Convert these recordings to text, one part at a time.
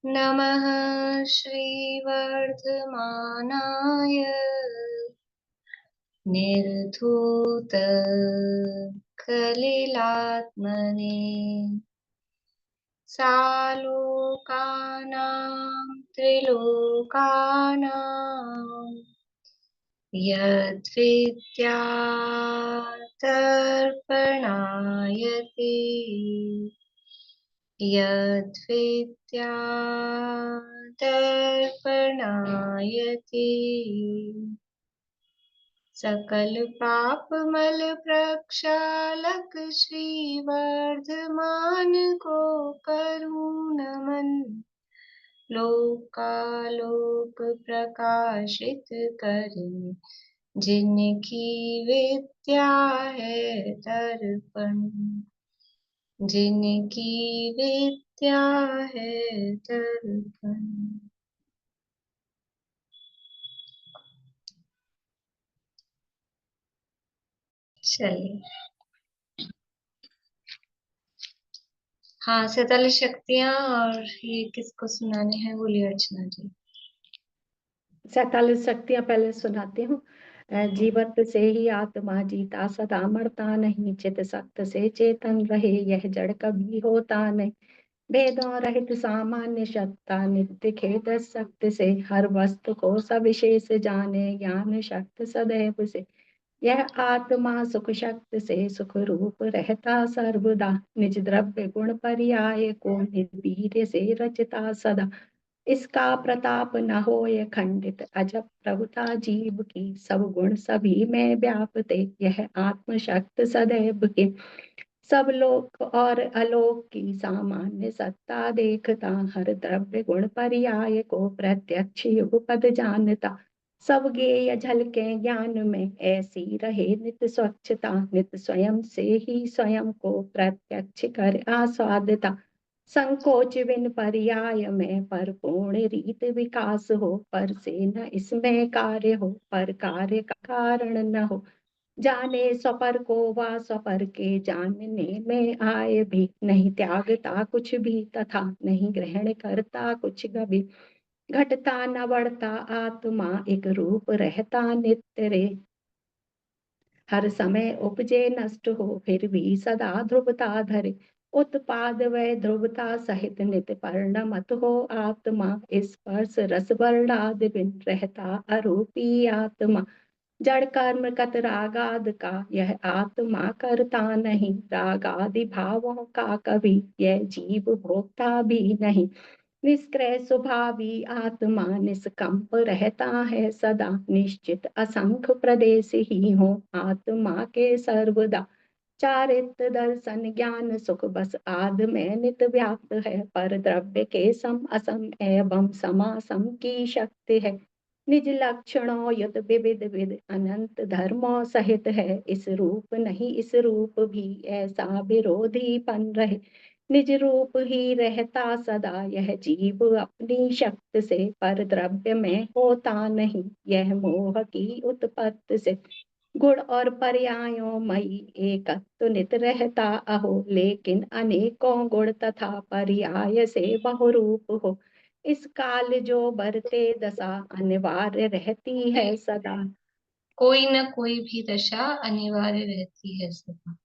नमः श्रीवर्धमानाय निर्धूतकलिलात्मने सालोकानां त्रिलोकानां यद्विद्यातर्पणायते यद्विद्यातर्पणायते सकल पाप मल प्रक्षालक श्रीवर्धमान को करूँ नमन। लोकालोक प्रकाशित करे जिनकी विद्या है दर्पण। जिनकी विद्या है दर्पण। चलिए, हाँ, 47 शक्तियाँ। और ये किसको सुनाने हैं? बोलिए अर्चना जी। 47 शक्तियां पहले सुनाती हूँ। जीवत से ही आत्मा जीता, सदा मरता नहीं। चित सत्य से चेतन रहे, यह जड़ कभी होता नहीं। भेदों रहित सामान्य सत्ता, नित्य खेद शक्ति से। हर वस्तु को सविशेष जाने, ज्ञान शक्ति सदैव से। यह आत्मा सुख शक्ति से सुख रूप रहता सर्वदा। निज द्रव्य गुण पर्याय को निर्वीर्य से रचता सदा। इसका प्रताप न होय खंडित, अजब प्रभुता जीव की। सब गुण सभी में व्यापते, यह आत्म शक्ति सदैव की। सब लोक और अलोक की सामान्य सत्ता देखता, हर द्रव्य गुण पर्याय को प्रत्यक्ष युगपद जानता। सब गेय झलके ज्ञान में, ऐसी रहे नित स्वच्छता। नित स्वयं से ही स्वयं को प्रत्यक्ष कर आस्वादता। संकोच बिन पर्याय में परिपूर्ण रीत विकास हो। पर से न इसमें कार्य हो, पर कार्य का कारण न हो। जाने स्वपर को वा स्वपर के जानने में आए भी। नहीं त्यागता कुछ भी, तथा नहीं ग्रहण करता कुछ कभी। घटता न बढ़ता आत्मा, एक रूप रहता नित्य रे। हर समय उपजे नष्ट हो, फिर भी सदा ध्रुवता धरे। उत्पाद व ध्रुवता सहित नित्य परिणमत हो आत्मा। स्पर्श रस वर्णादि बिन रहता अरूपी आत्मा। जड़ कर्म कत रागाद का, यह आत्मा करता नहीं। रागादि भावों का कभी यह जीव भोगता भी नहीं। निष्क्रिय स्वभावी आत्मा निष्कंप रहता है सदा। निश्चित असंख्य प्रदेश ही हो आत्मा के सर्वदा। चारित्र दर्शन ज्ञान सुख बस आद में नित व्याप्त है। पर द्रव्य के सम असम एवं समासम की शक्ति है। निज लक्षणों युत विविध विद अनंत धर्मों सहित है। इस रूप नहीं इस रूप भी, ऐसा विरोधीपन रहे। निज रूप ही रहता सदा यह जीव अपनी शक्ति से। पर द्रव्य में होता नहीं, यह मोह की उत्पत्ति से। गुण और पर्यायों मई एकत्व नित रहता अहो। लेकिन अनेकों गुण तथा पर्याय से बहुरूप हो। इस काल जो बरते दशा, अनिवार्य रहती है सदा। कोई न कोई भी दशा अनिवार्य रहती है सदा।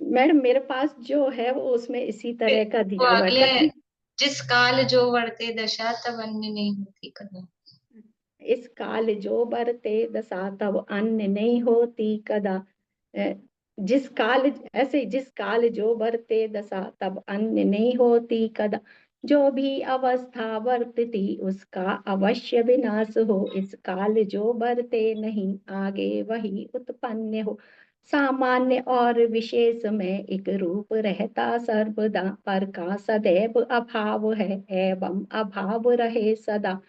मैडम मेरे पास जो है वो उसमें इसी तरह का तो दिया हुआ है अगले, कहीं। जिस काल जो वर्ते दशा तब अन्य नहीं होती कदा। इस काल जो बरते दशा, तब अन्य नहीं होती कदा। अ, जिस काल ऐसे जिस काल जो बरते दशा, तब अन्य नहीं होती कदा। जो भी अवस्था वर्तती, उसका अवश्य विनाश हो। इस काल जो बरते नहीं, आगे वही उत्पन्न हो। सामान्य और विशेष में एक रूप रहता सर्वदा। पर का सदैव अभाव है, एवं अभाव रहे सदा।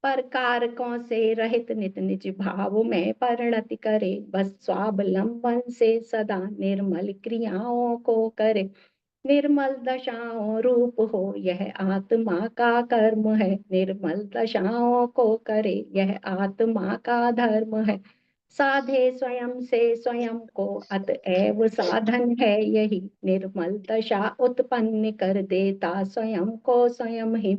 पर कारकों से रहित नित निज भाव में परिणति करे। बस स्वावलंबन से सदा निर्मल क्रियाओं को करे। निर्मल दशाओं रूप हो, यह आत्मा का कर्म है। निर्मल दशाओं को करे, यह आत्मा का धर्म है। साधे स्वयं से स्वयं को, अतएव साधन है यही। निर्मल दशा उत्पन्न कर देता स्वयं को स्वयं ही।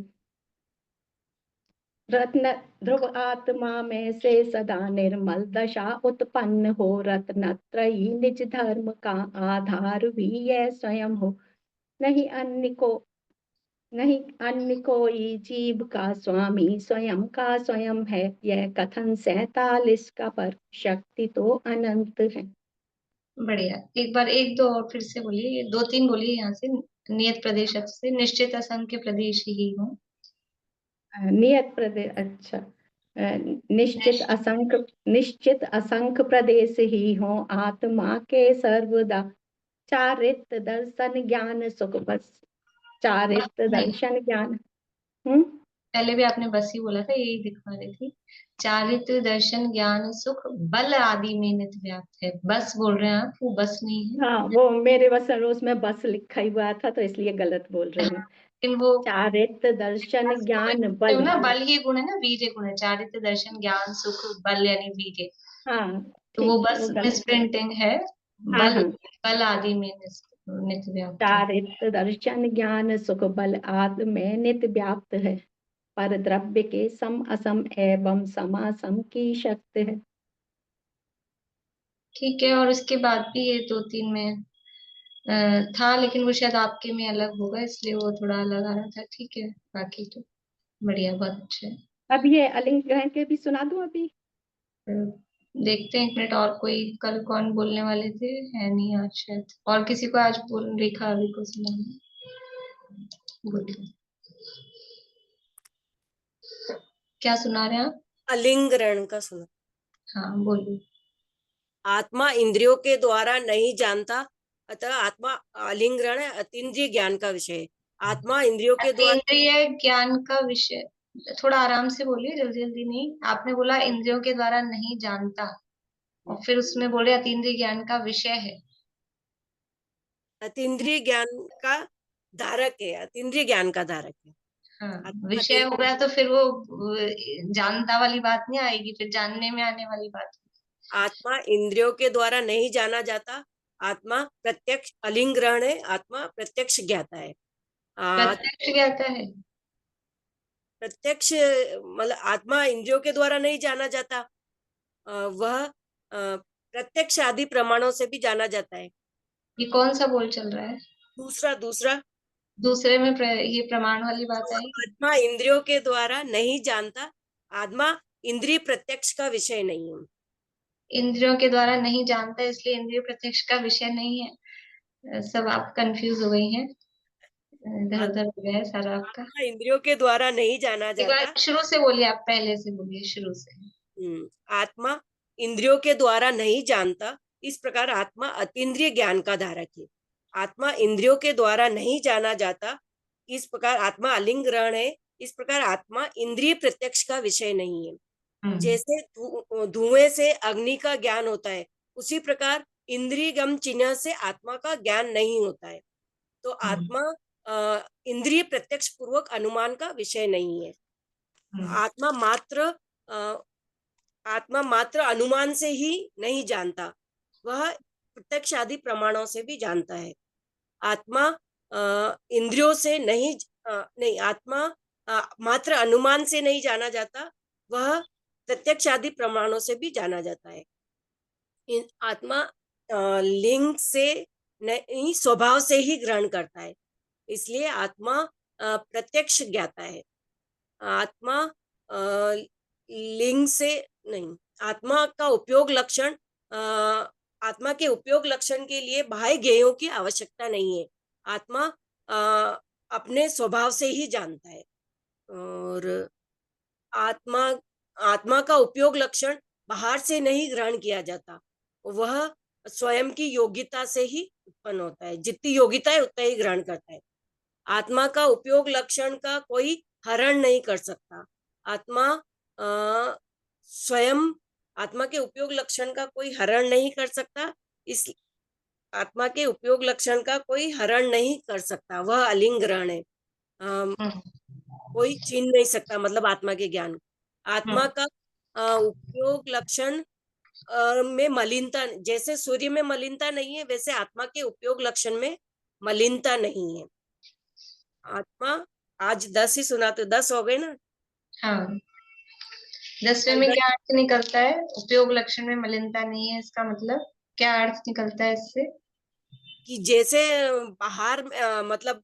रत्न ध्रुव आत्मा में से सदा निर्मल दशा उत्पन्न हो, रत्नत्रयी निज धर्म का आधार भी यह स्वयं हो। नहीं अन्य को नहीं अन्य कोई जीव का स्वामी, स्वयं का स्वयं है यह कथन 47 का, पर शक्ति तो अनंत है। बढ़िया। एक बार एक दो और फिर से बोलिए, ये दो तीन बोलिए यहाँ से। नियत प्रदेश से निश्चित असंख्य प्रदेश ही हो। नियत प्रदेश, अच्छा। निश्चित असंख्य प्रदेश ही हो, आत्मा के सर्वदा चारित्र दर्शन ज्ञान सुख बस। बस चारित्र नहीं, दर्शन ज्ञान। हम्म। पहले भी आपने बस ही बोला था, यही दिखा रही थी। चारित्र दर्शन ज्ञान सुख बल आदि में नित व्याप्त है। बस बोल रहे हैं आप, वो बस नहीं है। हाँ, वो मेरे बस उसमें बस लिखा ही हुआ था, तो इसलिए गलत बोल रही हूँ। लेकिन वो चारित्र दर्शन ज्ञान बल। ना, बल ही गुण है ना, वीर्य गुण है। चारित्र दर्शन ज्ञान सुख बल यानी वीर्य। हाँ, तो वो ठीक है, बस वो गलत। मिसप्रिंटिंग है। हाँ बल, हाँ। बल आदि में नित व्याप्त है। चारित्र दर्शन ज्ञान सुख बल आदि में नित्य व्याप्त है, पर द्रव्य के सम असम एवं समासम की शक्ति है। ठीक है, और इसके बाद भी ये दो तीन में था, लेकिन वो शायद आपके में अलग होगा, इसलिए वो थोड़ा अलग आ रहा था। ठीक है, बाकी तो बढ़िया, बहुत अच्छे है। अब ये अलिंग ग्रहण के भी सुना दूं अभी? अ, देखते हैं एक मिनट और, कोई कल कौन बोलने वाले थे, है नहीं आज शायद। और किसी को आज बोल, रेखा अभी को सुनाना, बोलिए। क्या सुना रहे हैं आप? अलिंगरण का सुना। हाँ बोलिए। आत्मा इंद्रियों के द्वारा नहीं जानता, अतः आत्मा अलिंगरण है, अतीन्द्रिय ज्ञान का विषय है। आत्मा इंद्रियों के द्वारा अतीन्द्रिय ज्ञान का विषय, थोड़ा आराम से बोलिए, जल्दी जल्दी नहीं। आपने बोला इंद्रियों के द्वारा नहीं जानता, और फिर उसमें बोले अतीन्द्रिय ज्ञान का विषय है। अतीन्द्रिय ज्ञान का धारक है, अतीन्द्रिय ज्ञान का धारक है। हाँ, आत्मा विषय हो गया तो फिर वो जानता वाली बात नहीं आएगी, फिर जानने में आने वाली बात। आत्मा इंद्रियों के द्वारा नहीं जाना जाता, आत्मा प्रत्यक्ष अलिंग्रहण है, आत्मा प्रत्यक्ष ज्ञाता है। प्रत्यक्ष ज्ञाता है। प्रत्यक्ष मतलब आत्मा इंद्रियों के द्वारा नहीं जाना जाता, वह प्रत्यक्ष आदि प्रमाणों से भी जाना जाता है। ये कौन सा बोल चल रहा है? दूसरा दूसरा दूसरे में ये प्रमाण वाली बात तो आई। आत्मा इंद्रियों के द्वारा नहीं जानता, आत्मा इंद्रिय प्रत्यक्ष का विषय नहीं है। इंद्रियों के द्वारा नहीं जानता, इसलिए इंद्रिय प्रत्यक्ष का विषय नहीं है। सब आप कंफ्यूज हो गई हैं, इधर उधर हो गया है सारा आपका। आत्मा इंद्रियों के द्वारा नहीं जाना एक बार जाता। शुरू से बोलिए, आप पहले से बोलिए, शुरू से। आत्मा इंद्रियों के द्वारा नहीं जानता, इस प्रकार आत्मा अतीन्द्रिय ज्ञान का धारक है। आत्मा इंद्रियों के द्वारा नहीं जाना जाता, इस प्रकार आत्मा अलिंग ग्रहण है, इस प्रकार आत्मा इंद्रिय प्रत्यक्ष का विषय नहीं है। जैसे धुएं से अग्नि का ज्ञान होता है, उसी प्रकार इंद्रियगम चिन्ह से आत्मा का ज्ञान नहीं होता है। तो आत्मा इंद्रिय प्रत्यक्ष पूर्वक अनुमान का विषय नहीं है। आत्मा मात्र आत्मा मात्र अनुमान से ही नहीं जानता, वह प्रत्यक्ष आदि प्रमाणों से भी जानता है। आत्मा इंद्रियों से नहीं, आत्मा मात्र अनुमान से नहीं जाना जाता, वह प्रत्यक्ष आदि प्रमाणों से भी जाना जाता है। आत्मा लिंग से नहीं, स्वभाव से ही ग्रहण करता है, इसलिए आत्मा प्रत्यक्ष ज्ञाता है। आत्मा लिंग से नहीं, आत्मा का उपयोग लक्षण, आत्मा के उपयोग लक्षण के लिए बाह्य ज्ञेयों की आवश्यकता नहीं है। आत्मा अपने स्वभाव से ही जानता है, और आत्मा आत्मा का उपयोग लक्षण बाहर से नहीं ग्रहण किया जाता, वह स्वयं की योग्यता से ही उत्पन्न होता है। जितनी योग्यता है उतना ही ग्रहण करता है। आत्मा का उपयोग लक्षण का कोई हरण नहीं कर सकता। आत्मा स्वयं आत्मा के उपयोग लक्षण का कोई हरण नहीं कर सकता, इस आत्मा के उपयोग लक्षण का कोई हरण नहीं कर सकता, वह अलिंग ग्रहण है। कोई छीन नहीं सकता, मतलब आत्मा के ज्ञान। आत्मा का उपयोग लक्षण में मलिनता, जैसे सूर्य में मलिनता नहीं है, वैसे आत्मा के उपयोग लक्षण में मलिनता नहीं है। आत्मा आज 10 ही सुना, तो 10 हो गए ना। हाँ, 10वें में क्या अर्थ निकलता है? उपयोग लक्षण में मलिनता नहीं है, इसका मतलब क्या अर्थ निकलता है इससे? कि जैसे बाहर मतलब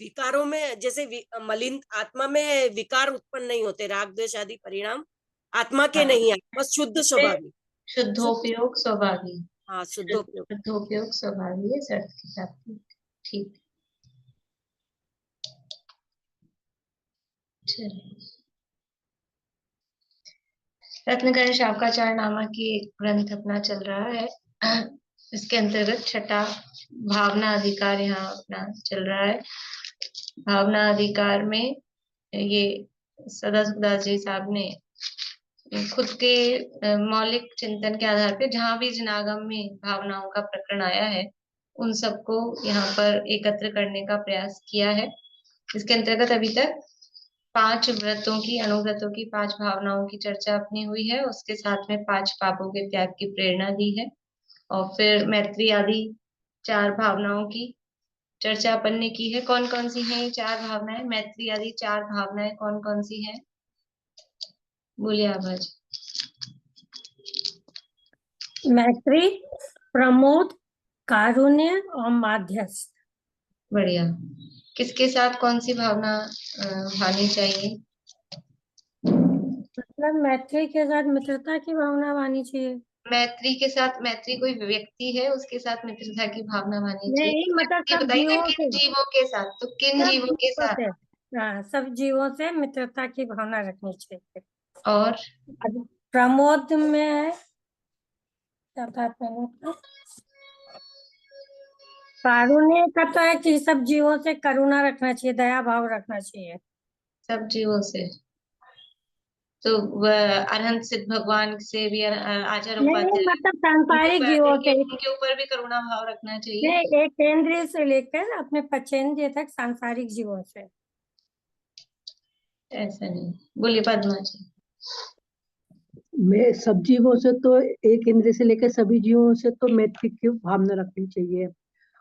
विकारों में जैसे मलिन आत्मा में विकार उत्पन्न नहीं होते, राग द्वेष आदि परिणाम आत्मा के हाँ, नहीं, आत्मा शुद्ध स्वभावी, शुद्धोपयोग स्वभावी। हाँ शुद्धोपयोग। शुद्धोपयोग स्वभावी है, शर्त की प्राप्ति। ठीक। चलिए, रत्नकर्ण शावकाचार्य नामा की एक ग्रंथ अपना चल रहा है। इसके अंतर्गत छठा भावना अधिकार यहाँ अपना चल रहा है। भावना अधिकार में ये सदाशिवदास जी साहब ने खुद के मौलिक चिंतन के आधार पे जहां भी जनागम में भावनाओं का प्रकरण आया है उन सबको यहाँ पर एकत्र करने का प्रयास किया है। इसके अंतर्गत अभी तक 5 व्रतों की, अनुव्रतों की 5 भावनाओं की चर्चा अपनी हुई है। उसके साथ में 5 पापों के त्याग की प्रेरणा दी है, और फिर मैत्री आदि 4 भावनाओं की चर्चा अपन ने की है। कौन कौन सी हैं ये 4 भावनाएं? मैत्री आदि 4 भावनाएं कौन कौन सी हैं? बोलिए आभा जी। मैत्री, प्रमोद, कारुण्य और माध्यस्थ। बढ़िया। किसके साथ कौन सी भावना भानी चाहिए? मतलब मैत्री के साथ मित्रता की भावना आनी चाहिए। मैत्री के साथ, मैत्री कोई व्यक्ति है उसके साथ मित्रता की भावना मानी चाहिए? नहीं, मतलब ये सब बताइए ना, जीवों किन से, जीवों के साथ? तो किन सब जीवों के जीवों साथ? से, हाँ, सब जीवों से मित्रता की भावना रखनी चाहिए। और प्रमोद में है, क्या था प्रमोद? कारुण्य का तो है कि सब जीवों से करुणा रखना चाहिए, दया भाव रखना चाहिए। सब जीवों से तो वह अनंत सिद्ध भगवान से भी आचार्य नहीं, उपाध्याय मतलब सांसारिक जीवों से, उनके ऊपर भी करुणा भाव रखना चाहिए। नहीं, एक केंद्रीय से लेकर अपने पचेंद्रिय तक सांसारिक जीवों से। ऐसा नहीं। बोलिए पद्मा जी। मैं सब जीवों से तो, एक इंद्रिय से लेकर सभी जीवों से तो मैत्री की भावना रखनी चाहिए।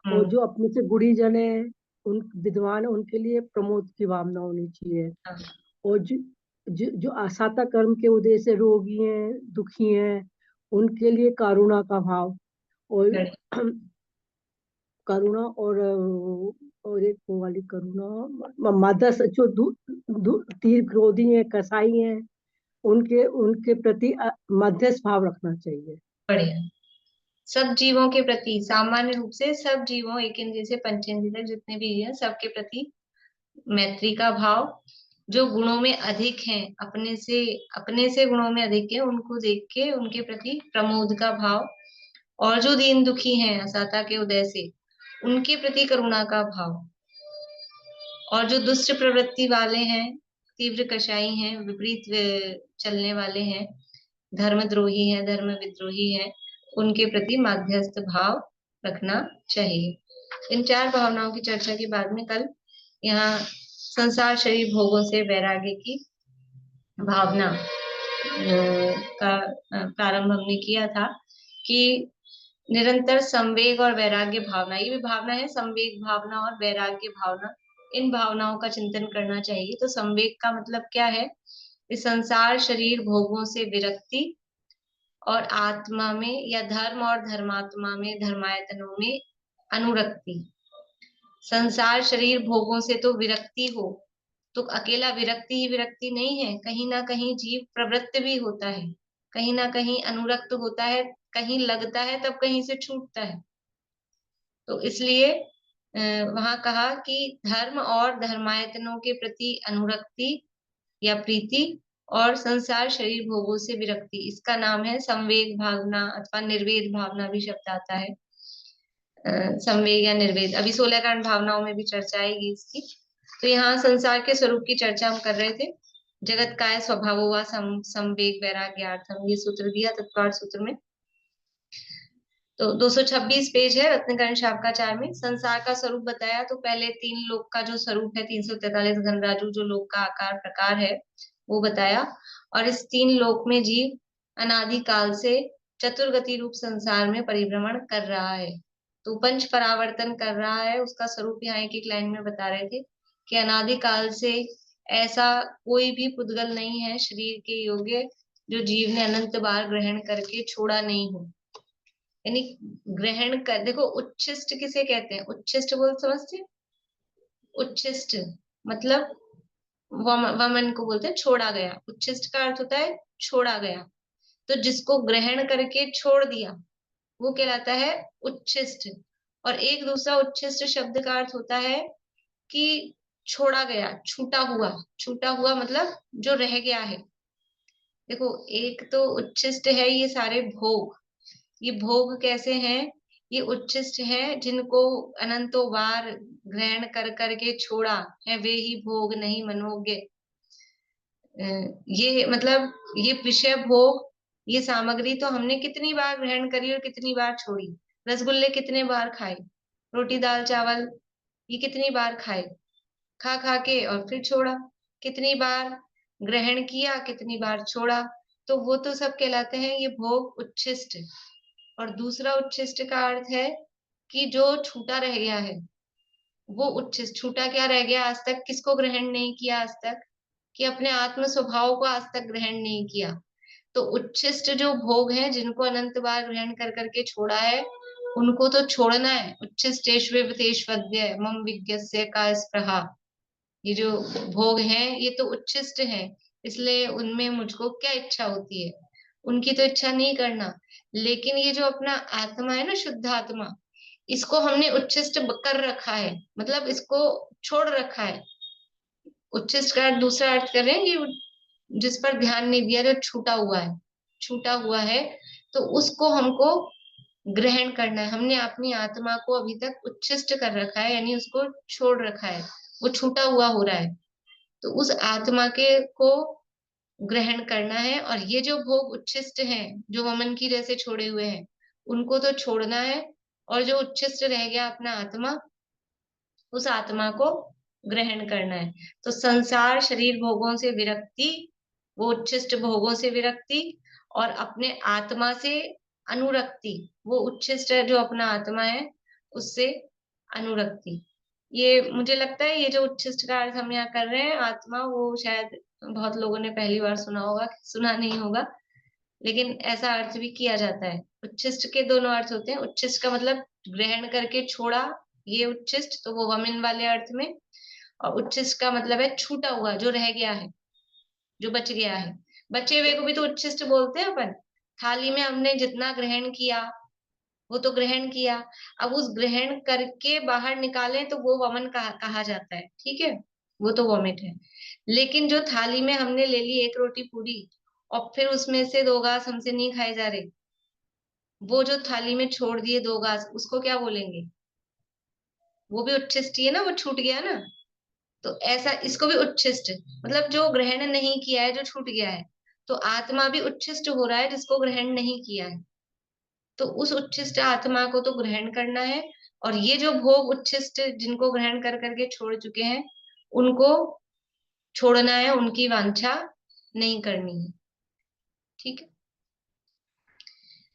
और जो अपने से गुणीजन है, उन विद्वान है, उनके लिए प्रमोद की भावना होनी चाहिए। हाँ। और जो असाता कर्म के उदय से रोगी हैं, दुखी हैं, उनके लिए करुणा का भाव। और बढ़िया। करुणा और एक वो वाली करुणा, मदस, जो तीव्र क्रोधी हैं, कसाई हैं, उनके उनके प्रति मध्यस्थ भाव रखना चाहिए। बढ़िया। सब जीवों के प्रति, सामान्य रूप से सब जीवों, एक इंद्रिय से पंचेंद्रिय तक जितने भी हैं, सबके प्रति मैत्री का भाव। जो गुणों में अधिक हैं, अपने से गुणों में अधिक है, उनको देख के उनके प्रति प्रमोद का भाव। और जो दीन दुखी हैं असाता के उदय से, उनके प्रति करुणा का भाव। और जो दुष्ट प्रवृत्ति वाले हैं, तीव्र कषाई हैं, विपरीत चलने वाले हैं, धर्मद्रोही हैं, धर्म विद्रोही हैं, उनके प्रति माध्यस्थ भाव रखना चाहिए। इन 4 भावनाओं की चर्चा के बाद में कल यहाँ संसार शरीर भोगों से वैराग्य की भावना का प्रारंभ हमने किया था कि निरंतर संवेग और वैराग्य भावना, ये भी भावना है, संवेग भावना और वैराग्य भावना, इन भावनाओं का चिंतन करना चाहिए। तो संवेग का मतलब क्या है? इस संसार शरीर भोगों से विरक्ति, और आत्मा में या धर्म और धर्मात्मा में, धर्मायतनों में अनुरक्ति। संसार शरीर भोगों से तो विरक्ति हो, तो अकेला विरक्ति ही विरक्ति नहीं है, कहीं ना कहीं जीव प्रवृत्त भी होता है, कहीं ना कहीं अनुरक्त होता है, कहीं लगता है तब कहीं से छूटता है। तो इसलिए वहां कहा कि धर्म और धर्मायतनों के प्रति अनुरक्ति या प्रीति, और संसार शरीर भोगों से विरक्ति, इसका नाम है संवेग भावना, अथवा निर्वेद भावना भी शब्द आता है। संवेग या निर्वेद, अभी 16 कारण भावनाओं में भी चर्चा आएगी इसकी। तो यहाँ संसार के स्वरूप की चर्चा हम कर रहे थे। जगत काय स्वभावो वा संवेग वैराग्यार्थम, ये सूत्र दिया तत्पर सूत्र में। तो 226 पेज है रत्नकर्ण शावकाचार्य में। संसार का स्वरूप बताया, तो पहले 3 लोक का जो स्वरूप है, 343 घनराजू जो लोक का आकार प्रकार है वो बताया। और इस 3 लोक में जीव अनादि काल से चतुर्गति रूप संसार में परिभ्रमण कर रहा है, तो पंच परावर्तन कर रहा है। उसका स्वरूप यहाँ एक एक लाइन में बता रहे थे कि अनादि काल से ऐसा कोई भी पुद्गल नहीं है शरीर के योग्य जो जीव ने अनंत बार ग्रहण करके छोड़ा नहीं हो। यानी ग्रहण कर, देखो उच्छिष्ट किसे कहते हैं? उच्छिष्ट बोल समझते हैं? उच्छिष्ट मतलब वमन को बोलते हैं छोड़ा गया। उच्छिष्ट का अर्थ होता है छोड़ा गया। तो जिसको ग्रहण करके छोड़ दिया वो कहलाता है उच्छिष्ट। और एक दूसरा उच्छिष्ट शब्द का अर्थ होता है कि छोड़ा गया, छूटा हुआ। छूटा हुआ मतलब जो रह गया है। देखो एक तो उच्छिष्ट है ये सारे भोग। ये भोग कैसे हैं? ये उच्छिष्ट है जिनको अनंतों बार ग्रहण कर करके छोड़ा है, वे ही भोग नहीं मनोगे। ये मतलब ये विषय भोग, ये सामग्री तो हमने कितनी बार ग्रहण करी और कितनी बार छोड़ी। रसगुल्ले कितने बार खाए, रोटी दाल चावल ये कितनी बार खाए, खा खा के और फिर छोड़ा। कितनी बार ग्रहण किया, कितनी बार छोड़ा। तो वो तो सब कहलाते हैं ये भोग उच्छिष्ट। और दूसरा उच्छिष्ट का अर्थ है कि जो छूटा रह गया है वो उच्छिष्ट। छूटा क्या रह गया? आज तक किसको ग्रहण नहीं किया? आज तक कि अपने आत्म स्वभाव को आज तक ग्रहण नहीं किया। तो उच्छिष्ट जो भोग हैं जिनको अनंत बार ग्रहण कर करके छोड़ा है उनको तो छोड़ना है। उच्छिष्टेष्वेवतेष्वद्य मम विज्ञस्य का स्पृहा। ये जो भोग हैं ये तो उच्छिष्ट हैं, इसलिए उनमें मुझको क्या इच्छा होती है? उनकी तो इच्छा नहीं करना। लेकिन ये जो अपना आत्मा है ना, शुद्ध आत्मा, इसको हमने उच्छिष्ट कर रखा है, मतलब इसको छोड़ रखा है। उच्छिष्ट का दूसरा अर्थ कर रहे हैं कि जिस पर ध्यान नहीं दिया, जो छूटा हुआ है। छूटा हुआ है तो उसको हमको ग्रहण करना है। हमने अपनी आत्मा को अभी तक उच्छिष्ट कर रखा है, यानी उसको छोड़ रखा है, वो छूटा हुआ हो रहा है। तो उस आत्मा के को ग्रहण करना है। और ये जो भोग उच्छिष्ट हैं जो वमन की जैसे छोड़े हुए हैं उनको तो छोड़ना है। और जो उच्छिष्ट रह गया अपना आत्मा, उस आत्मा को ग्रहण करना है। तो संसार शरीर भोगों से विरक्ति, वो उच्छिष्ट भोगों से विरक्ति, और अपने आत्मा से अनुरक्ति, वो उच्छिष्ट है जो अपना आत्मा है उससे अनुरक्ति। ये मुझे लगता है ये जो उच्छिष्ट का अर्थ हम यहाँ कर रहे हैं आत्मा, वो शायद बहुत लोगों ने पहली बार सुना होगा, सुना नहीं होगा, लेकिन ऐसा अर्थ भी किया जाता है। उच्छिष्ट के दोनों अर्थ होते हैं। उच्छिष्ट का मतलब ग्रहण करके छोड़ा, ये उच्छिष्ट, तो वो वमिन वाले अर्थ में। और उच्छिष्ट का मतलब है छूटा हुआ, जो रह गया है, जो बच गया है। बचे हुए को भी तो उच्छिष्ट बोलते हैं अपन। थाली में हमने जितना ग्रहण किया वो तो ग्रहण किया, अब उस ग्रहण करके बाहर निकालें तो वो वमन कहा जाता है, ठीक है, वो तो वॉमिट है। लेकिन जो थाली में हमने ले ली एक रोटी पूरी और फिर उसमें से 2 घास हमसे नहीं खाए जा रहे, वो जो थाली में छोड़ दिए 2 घास, उसको क्या बोलेंगे? वो भी उच्छिष्ट ही है ना, वो छूट गया ना। तो ऐसा इसको भी उच्छिष्ट, मतलब जो ग्रहण नहीं किया है, जो छूट गया है। तो आत्मा भी उच्छिष्ट हो रहा है जिसको ग्रहण नहीं किया है। तो उस उच्छिष्ट आत्मा को तो ग्रहण करना है। और ये जो भोग उच्छिष्ट जिनको ग्रहण कर करके छोड़ चुके हैं उनको छोड़ना है, उनकी वांछा नहीं करनी है, ठीक है।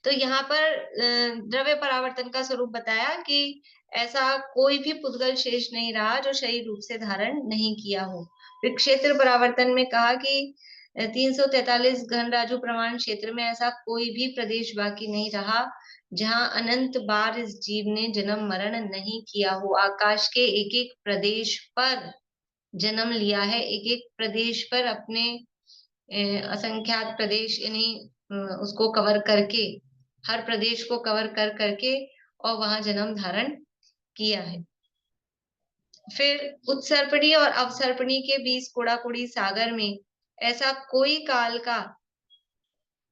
तो यहाँ पर द्रव्य परावर्तन का स्वरूप बताया कि ऐसा कोई भी पुद्गल शेष नहीं रहा जो शरीर रूप से धारण नहीं किया हो। फिर क्षेत्र परावर्तन में कहा कि 343 घन राजु प्रमाण क्षेत्र में ऐसा कोई भी प्रदेश बाकी नहीं रहा जहां अनंत बार इस जीव ने जन्म मरण नहीं किया हो। आकाश के एक एक प्रदेश पर जन्म लिया है, एक एक प्रदेश पर अपने असंख्यात प्रदेश, यानी उसको कवर करके, हर प्रदेश को कवर कर करके और वहां जन्म धारण किया है। फिर उत्सर्पणी और अवसर्पणी के बीच कुड़ाकुड़ी सागर में ऐसा कोई काल का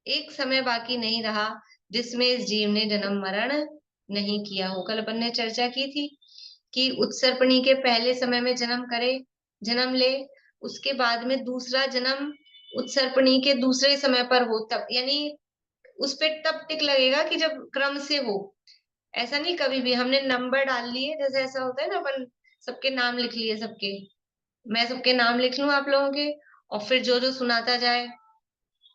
एक समय बाकी नहीं रहा जिसमें इस जीव ने जन्म मरण नहीं किया हो। कल अपन ने चर्चा की थी कि उत्सर्पणी के पहले समय में जन्म करे, जन्म ले, उसके बाद में दूसरा जन्म उत्सर्पणी के दूसरे समय पर हो, तब यानी उस पे तब टिक लगेगा कि जब क्रम से हो। ऐसा नहीं कभी भी हमने नंबर डाल लिए, जैसे ऐसा होता है ना, अपन सबके नाम लिख लिए, सबके, मैं सबके नाम लिख लूं आप लोगों के, और फिर जो जो सुनाता जाए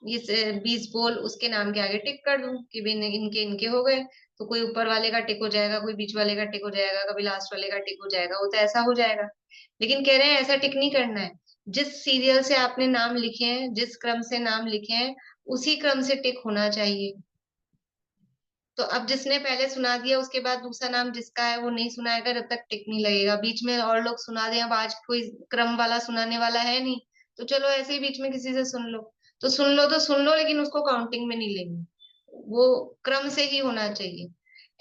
ये 20 बोल उसके नाम के आगे टिक कर दूं कि भी इनके इनके हो गए। तो कोई ऊपर वाले का टिक हो जाएगा, कोई बीच वाले का टिक हो जाएगा, कभी लास्ट वाले का टिक हो जाएगा, वो तो ऐसा हो जाएगा। लेकिन कह रहे हैं ऐसा टिक नहीं करना है, जिस सीरियल से आपने नाम लिखे हैं, जिस क्रम से नाम लिखे हैं, उसी क्रम से टिक होना चाहिए। तो अब जिसने पहले सुना दिया उसके बाद दूसरा नाम जिसका है वो नहीं सुनाएगा जब तक टिक नहीं लगेगा। बीच में और लोग सुना दें, अब आज कोई क्रम वाला सुनाने वाला है नहीं, तो चलो ऐसे ही बीच में किसी से सुन लो, तो सुन लो तो सुन लो, लेकिन उसको काउंटिंग में नहीं लेंगे, वो क्रम से ही होना चाहिए।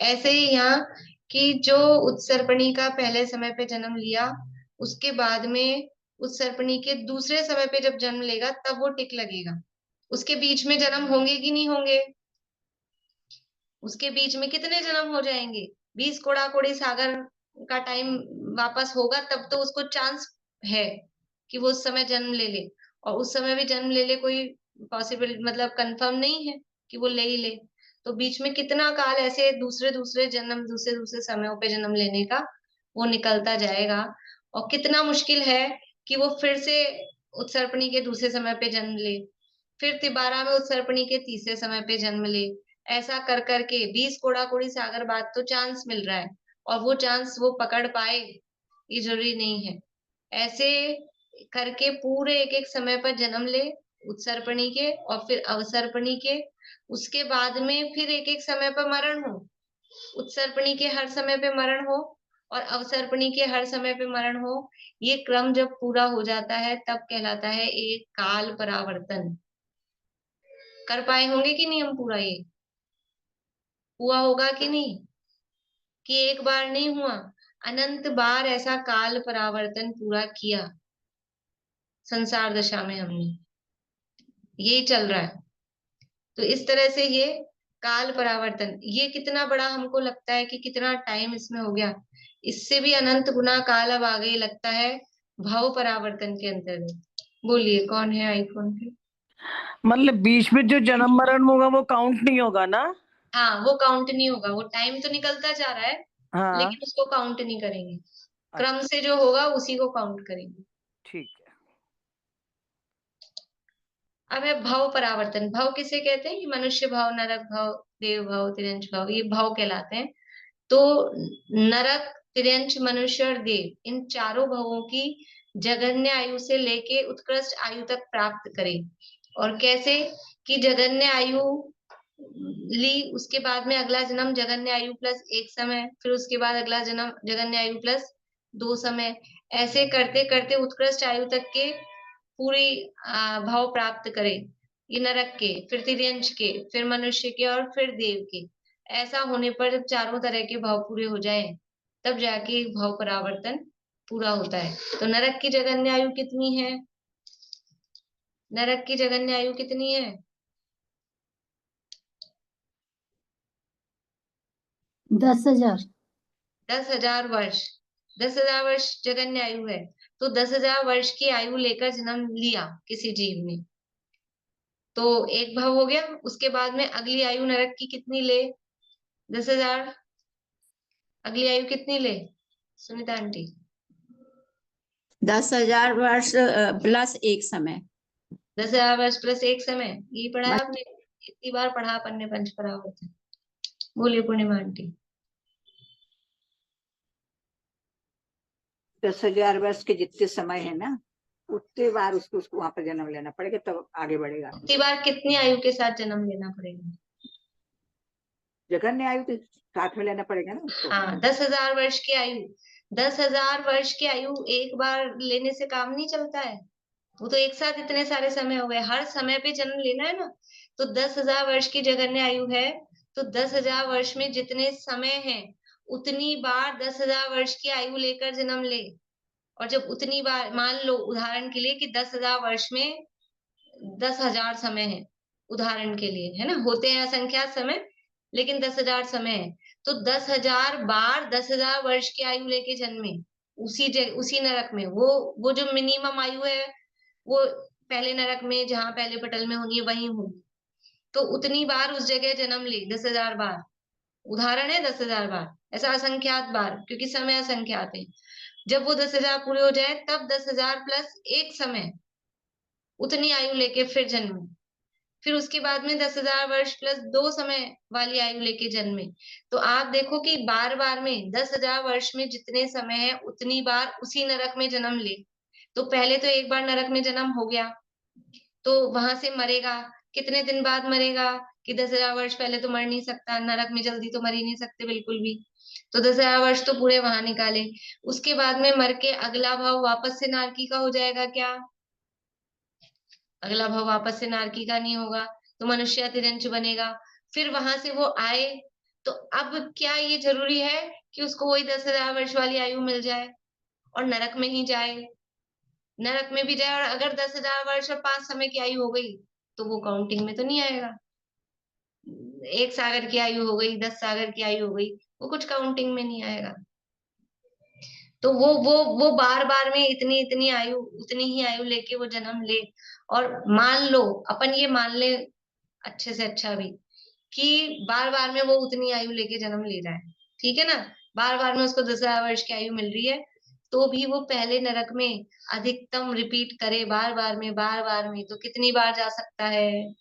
ऐसे ही यहाँ कि जो उत्सर्पणी का पहले समय पे जन्म लिया, उसके बाद में उत्सर्पणी के दूसरे समय पे जब जन्म लेगा तब वो टिक लगेगा। उसके बीच में जन्म होंगे कि नहीं होंगे? उसके बीच में कितने जन्म हो जाएंगे? 20 कोड़ा कोड़ी सागर का टाइम वापस होगा तब तो उसको चांस है कि वो उस समय जन्म ले ले, और उस समय भी जन्म ले ले कोई पॉसिबल मतलब कंफर्म नहीं है कि वो ले ही ले। तो बीच में कितना काल ऐसे दूसरे दूसरे जन्म, दूसरे दूसरे समयों पे जन्म लेने का वो निकलता जाएगा, और कितना मुश्किल है कि वो फिर से उत्सर्पणी के दूसरे समय पे जन्म ले, फिर तिबारा में उत्सर्पणी के तीसरे समय पे जन्म ले। ऐसा कर करके 20 कोड़ा कोड़ी सागर बाद तो चांस मिल रहा है, और वो चांस वो पकड़ पाए ये जरूरी नहीं है। ऐसे करके पूरे एक एक समय पर जन्म ले उत्सर्पणी के, और फिर अवसर्पणी के, उसके बाद में फिर एक एक समय पर मरण हो। उत्सर्पणी के हर समय पे मरण हो और अवसर्पणी के हर समय पे मरण हो। ये क्रम जब पूरा हो जाता है तब कहलाता है एक काल परावर्तन। कर पाए होंगे कि नहीं हम पूरा? ये हुआ होगा कि नहीं? कि एक बार नहीं हुआ, अनंत बार ऐसा काल परावर्तन पूरा किया संसार दशा में हमने, यही चल रहा है। तो इस तरह से ये काल परावर्तन, ये कितना बड़ा हमको लगता है कि कितना टाइम इसमें हो गया, इससे भी अनंत गुना काल अब आ गई लगता है भाव परावर्तन के अंतर्गत। बोलिए कौन है आईफोन पे? मतलब बीच में जो जन्म मरण होगा वो काउंट नहीं होगा ना? हाँ, वो काउंट नहीं होगा, वो टाइम तो निकलता जा रहा है हाँ, लेकिन उसको काउंट नहीं करेंगे, क्रम अच्छा, से जो होगा उसी को काउंट करेंगे। ठीक है। अब है भाव परावर्तन। भाव किसे कहते हैं? कि मनुष्य भाव, नरक भाव, देव भाव, तिर्यंच भाव, ये भाव कहलाते हैं। तो नरक, तिर्यंच, मनुष्य और देव, इन चारों भावों की जघन्य आयु से लेके उत्कृष्ट आयु तक प्राप्त करे। और कैसे? कि जघन्य आयु ली, उसके बाद में अगला जन्म जघन्य आयु प्लस 1 समय, फिर उसके बाद अगला जन्म जघन्य आयु प्लस 2 समय, ऐसे करते करते उत्कृष्ट आयु तक के पूरी भाव प्राप्त करे। ये नरक के, फिर तिर्यंच के, फिर मनुष्य के और फिर देव के। ऐसा होने पर जब चारों तरह के भाव पूरे हो जाए तब जाके भाव परावर्तन पूरा होता है। तो नरक की जघन्य आयु कितनी है? नरक की जघन्य आयु कितनी है? 10,000। 10,000 वर्ष। 10,000 वर्ष जघन्य आयु है। तो 10,000 वर्ष की आयु लेकर जन्म लिया किसी जीव ने, तो एक भाव हो गया। उसके बाद में अगली आयु नरक की कितनी ले? 10,000। अगली आयु कितनी ले सुनीता आंटी? 10,000 वर्ष प्लस 1 समय। 10,000 वर्ष प्लस 1 समय, ये पढ़ा है आपने? इतनी बार पढ़ा अपन ने पंच परावर्तन। बोलिए पूर्णिमा आंटी। 10,000 वर्ष के जितने समय है ना, उतने बार उसको वहां पर जन्म लेना पड़ेगा तब आगे बढ़ेगा। इतनी बार कितनी आयु के साथ जन्म लेना पड़ेगा? जघन्य आयु तो साथ में लेना पड़ेगा ना उसको। हाँ, 10,000 वर्ष की आयु। 10,000 वर्ष की आयु एक बार लेने से काम नहीं चलता है, वो तो एक साथ इतने सारे समय हो गए, हर समय पे जन्म लेना है ना। तो 10,000 वर्ष की जघन्य आयु है, तो 10,000 वर्ष में जितने समय है उतनी बार 10,000 वर्ष की आयु लेकर जन्म ले। और जब उतनी बार, मान लो उदाहरण के लिए कि 10,000 वर्ष में 10,000 समय है, उदाहरण के लिए है ना, होते हैं असंख्यात समय लेकिन 10,000 समय है, तो 10,000 बार 10,000 वर्ष की आयु लेके जन्मे उसी नरक में। वो जो मिनिमम आयु है वो पहले नरक में जहां पहले पटल में होनी है वहीं होगी, तो उतनी बार उस जगह जन्म ले 10,000 बार। उदाहरण है 10,000 बार, ऐसा असंख्यात बार, क्योंकि समय असंख्यात है। जब वो 10,000 पूरे हो जाए तब 10,000 प्लस 1 समय, उतनी आयु लेके फिर जन्मे। फिर उसके बाद में 10,000 वर्ष प्लस 2 समय वाली आयु लेके जन्मे। तो आप देखो कि बार बार में 10,000 वर्ष में जितने समय है उतनी बार उसी नरक में जन्म ले। तो पहले तो एक बार नरक में जन्म हो गया, तो वहां से मरेगा, कितने दिन बाद मरेगा कि 10,000 वर्ष पहले तो मर नहीं सकता, नरक में जल्दी तो मर ही नहीं सकते बिल्कुल भी, तो 10,000 वर्ष तो पूरे वहां निकाले। उसके बाद में मर के अगला भाव वापस से नारकी का हो जाएगा क्या? अगला भाव वापस से नारकी का नहीं होगा, तो मनुष्य तिरंच बनेगा। फिर वहां से वो आए, तो अब क्या ये जरूरी है कि उसको वही 10,000 वर्ष वाली आयु मिल जाए और नरक में ही जाए? नरक में भी जाए और अगर 10,000 वर्ष और 5 समय की आयु हो गई तो वो काउंटिंग में तो नहीं आएगा। 1 सागर की आयु हो गई, 10 सागर की आयु हो गई, वो कुछ काउंटिंग में नहीं आएगा। तो वो बार बार में इतनी इतनी आयु, उतनी ही आयु लेके वो जन्म ले। और मान लो, अपन ये मान ले अच्छे से अच्छा भी, कि बार बार में वो उतनी आयु लेके जन्म ले रहा है, ठीक है ना, बार बार में उसको 10,000 वर्ष की आयु मिल रही है, तो भी वो पहले नरक में अधिकतम रिपीट करे बार बार में, तो कितनी बार जा सकता है?